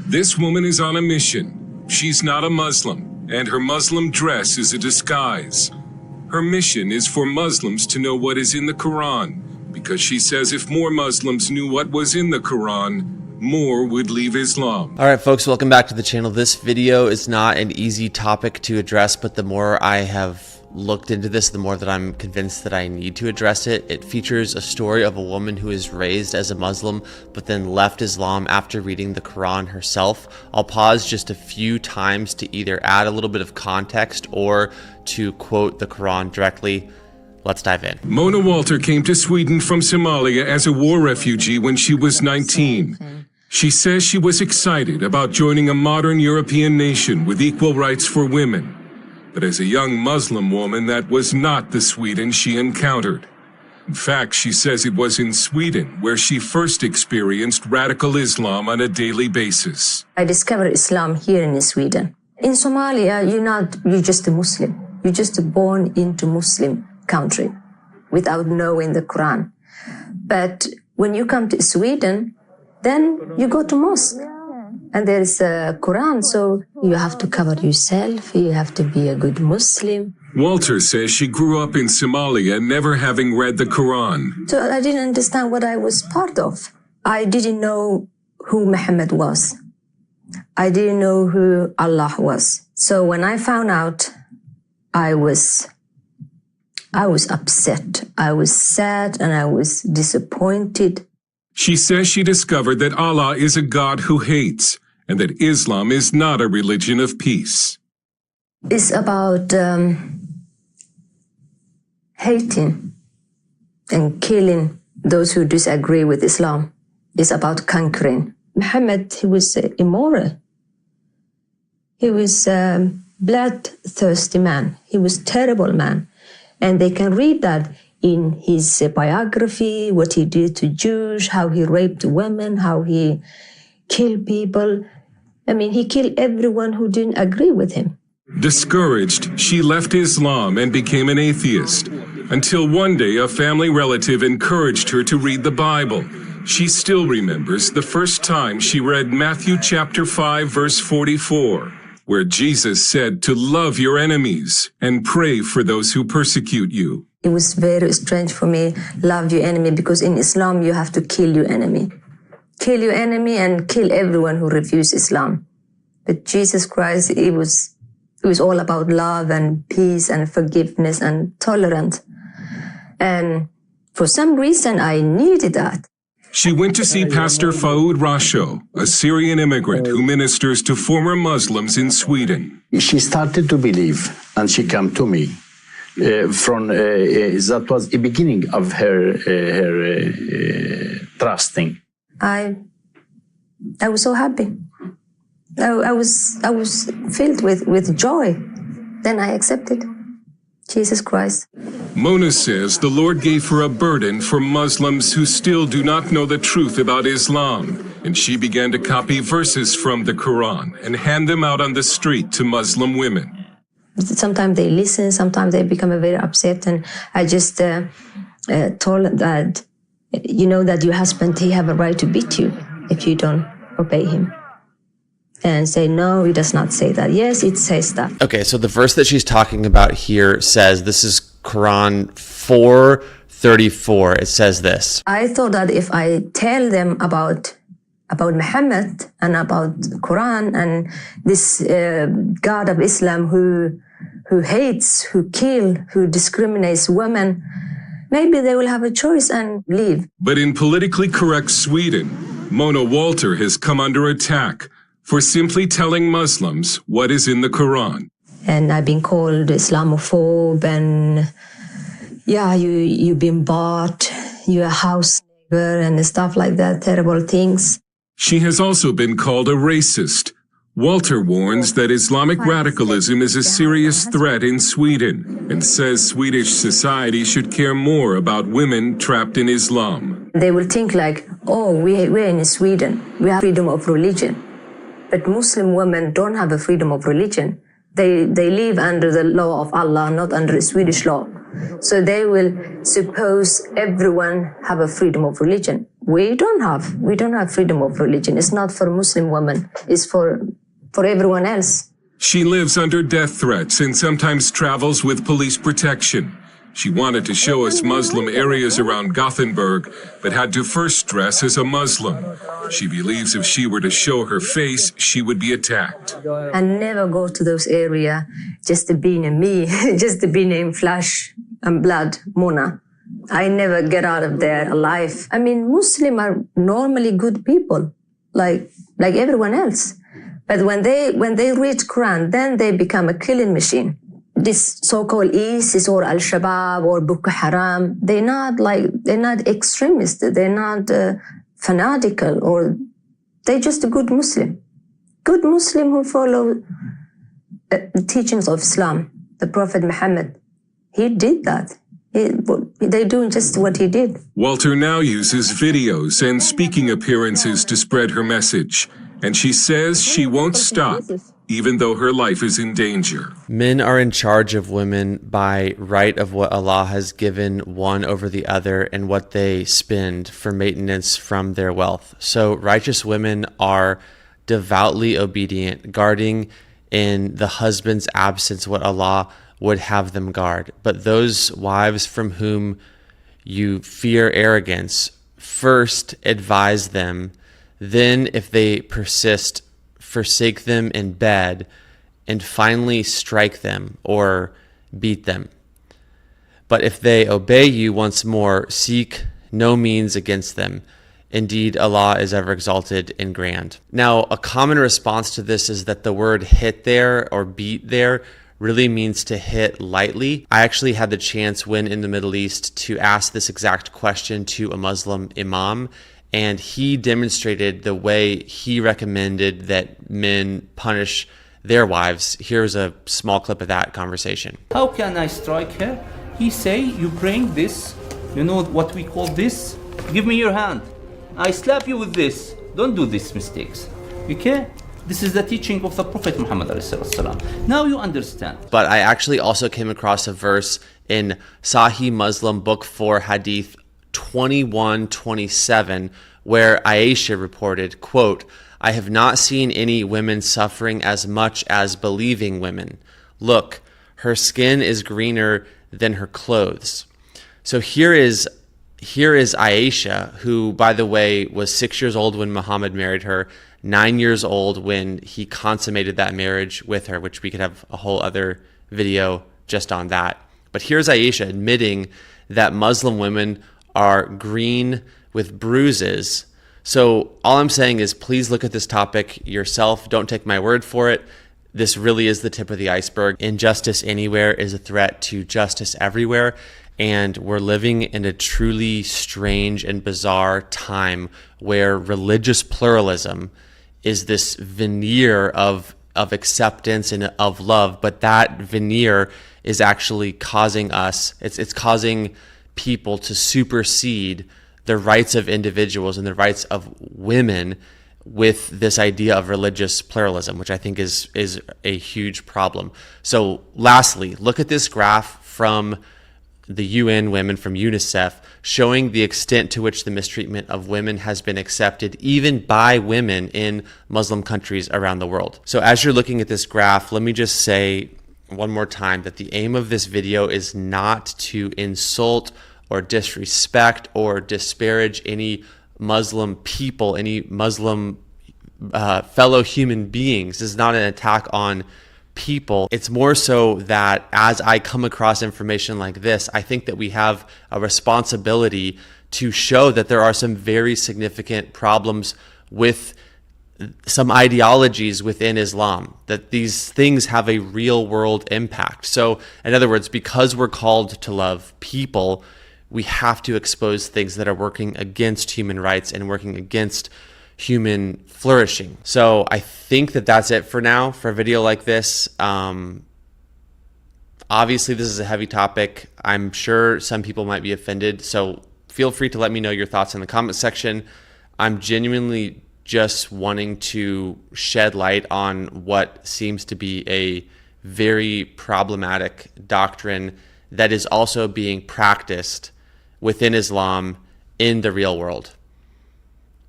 This woman is on a mission. She's not a Muslim, and her Muslim dress is a disguise. Her mission is for Muslims to know what is in the Quran, because she says if more Muslims knew what was in the Quran, more would leave Islam. All right, folks, welcome back to the channel. This video is not an easy topic to address, but the more I have looked into this, the more that I'm convinced that I need to address it. It features a story of a woman who is raised as a Muslim, but then left Islam after reading the Quran herself. I'll pause just a few times to either add a little bit of context or to quote the Quran directly. Let's dive in. Mona Walter came to Sweden from Somalia as a war refugee when she was 19. She says she was excited about joining a modern European nation with equal rights for women. But as a young Muslim woman, that was not the Sweden she encountered. In fact, she says it was in Sweden where she first experienced radical Islam on a daily basis. I discovered Islam here in Sweden. In Somalia, you're just a Muslim. You're just born into Muslim country without knowing the Quran. But when you come to Sweden, then you go to mosque. And there is a Quran, so you have to cover yourself, you have to be a good Muslim. Walter says she grew up in Somalia never having read the Quran. So I didn't understand what I was part of. I didn't know who Muhammad was. I didn't know who Allah was. So when I found out, I was upset, I was sad, and I was disappointed. She says she discovered that Allah is a God who hates, and that Islam is not a religion of peace. It's about hating and killing those who disagree with Islam. It's about conquering. Muhammad, he was immoral. He was a bloodthirsty man. He was a terrible man. And they can read that in his biography, what he did to Jews, how he raped women, how he killed people. I mean, he killed everyone who didn't agree with him. Discouraged, she left Islam and became an atheist, until one day a family relative encouraged her to read the Bible. She still remembers the first time she read Matthew chapter 5, verse 44, where Jesus said to love your enemies and pray for those who persecute you. It was very strange for me, love your enemy, because in Islam you have to kill your enemy. Kill your enemy and kill everyone who refuses Islam. But Jesus Christ, it was all about love and peace and forgiveness and tolerance. And for some reason, I needed that. She went to see Pastor Faoud Rasho, a Syrian immigrant who ministers to former Muslims in Sweden. She started to believe, and she came to me. That was the beginning of her trusting. I was so happy. I was filled with joy. Then I accepted Jesus Christ. Mona says the Lord gave her a burden for Muslims who still do not know the truth about Islam, and she began to copy verses from the Quran and hand them out on the street to Muslim women. Sometimes they listen, sometimes they become very upset, and I just told that, you know, that your husband, he have a right to beat you if you don't obey him. And say, no, he does not say that. Yes, it says that. Okay, so the verse that she's talking about here says, this is Quran 4:34. It says this. I thought that if I tell them about Muhammad and about the Quran and this God of Islam who hates, who kills, who discriminates women, maybe they will have a choice and leave. But in politically correct Sweden, Mona Walter has come under attack for simply telling Muslims what is in the Quran. And I've been called Islamophobe, and yeah, you've been bought, you're a house nigger and stuff like that, terrible things. She has also been called a racist. Walter warns that Islamic radicalism is a serious threat in Sweden and says Swedish society should care more about women trapped in Islam. They will think like, oh, we're in Sweden, we have freedom of religion. But Muslim women don't have a freedom of religion. They live under the law of Allah, not under Swedish law. So they will suppose everyone have a freedom of religion. We don't have freedom of religion. It's not for Muslim women. It's for everyone else. She lives under death threats and sometimes travels with police protection. She wanted to show us Muslim areas around Gothenburg, but had to first dress as a Muslim. She believes if she were to show her face, she would be attacked. I never go to those areas just to be in me, just to be in flesh and blood, Mona. I never get out of there alive. I mean, Muslims are normally good people, like everyone else. But when they reach Quran, then they become a killing machine. This so-called ISIS or Al-Shabaab or Boko Haram, they're not extremists. They're not fanatical, or they're just a good Muslim who follow the teachings of Islam. The Prophet Muhammad, he did that. They're doing just what he did. Walter now uses videos and speaking appearances to spread her message. And she says she won't stop, even though her life is in danger. Men are in charge of women by right of what Allah has given one over the other and what they spend for maintenance from their wealth. So righteous women are devoutly obedient, guarding in the husband's absence what Allah would have them guard. But those wives from whom you fear arrogance, first advise them. Then, if they persist, forsake them in bed, and finally strike them or beat them. But if they obey you once more, seek no means against them. Indeed, Allah is ever exalted and grand. Now, a common response to this is that the word hit there or beat there really means to hit lightly. I actually had the chance when in the Middle East to ask this exact question to a Muslim imam, and he demonstrated the way he recommended that men punish their wives. Here's a small clip of that conversation. How can I strike her? He say, you bring this, you know what we call this? Give me your hand. I slap you with this. Don't do these mistakes. Okay? This is the teaching of the Prophet Muhammad. Now you understand. But I actually also came across a verse in Sahih Muslim Book 4 Hadith 21:27, where Aisha reported, quote, I have not seen any women suffering as much as believing women. Look, her skin is greener than her clothes. So here is Aisha, who, by the way, was 6 years old when Muhammad married her, 9 years old when he consummated that marriage with her, which we could have a whole other video just on that. But here's Aisha admitting that Muslim women are green with bruises. So all I'm saying is please look at this topic yourself. Don't take my word for it. This really is the tip of the iceberg. Injustice anywhere is a threat to justice everywhere. And we're living in a truly strange and bizarre time where religious pluralism is this veneer of acceptance and of love, but that veneer is actually causing us, it's causing people to supersede the rights of individuals and the rights of women with this idea of religious pluralism, which I think is a huge problem. So lastly, look at this graph from the UN Women, from UNICEF, showing the extent to which the mistreatment of women has been accepted even by women in Muslim countries around the world. So as you're looking at this graph, let me just say one more time that the aim of this video is not to insult or disrespect or disparage any Muslim people, any Muslim fellow human beings. This is not an attack on people. It's more so that as I come across information like this, I think that we have a responsibility to show that there are some very significant problems with some ideologies within Islam, that these things have a real world impact. So in other words, because we're called to love people, we have to expose things that are working against human rights and working against human flourishing. So I think that that's it for now for a video like this. Obviously, this is a heavy topic. I'm sure some people might be offended. So feel free to let me know your thoughts in the comment section. I'm genuinely just wanting to shed light on what seems to be a very problematic doctrine that is also being practiced within Islam in the real world.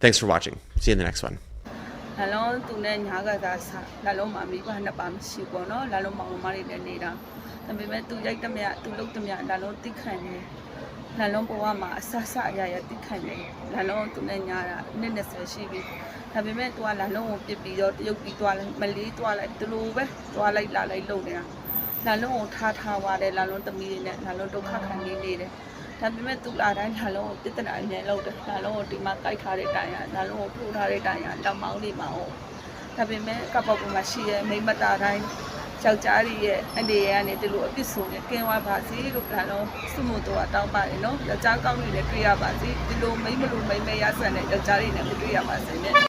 Thanks for watching. See you in the next one. Lalong tunay niya ka sa lalong mami ko hanap ang sipo no lalong mangumari na nila. Tapi may tuyay tamya tulog tamya lalong tikhan ni lalong bawa ma sasa ya tikhan ni lalong tunay niya nene sa sibi. Tapi may tuwa lalong pipiyo yung pitwa mali tuwa like tulube tuwa like lalay lo niya. Lalong tatawa de lalong tami ni lalong tukhakan ni ni de. Tapi may tula rin lalong titana niya lo de lalong timakay kare tayo lalong purare tayo lamang limao. Tapi may kapag umasiya may mata rin Chowchari ye andi ye ane telu episode ne kenwa ba si lo lalong sumuto ataw pa no ya cha kaung ni le twiya ba si telu mai malu mai mai ya san ne chowchari ne twiya ba si ne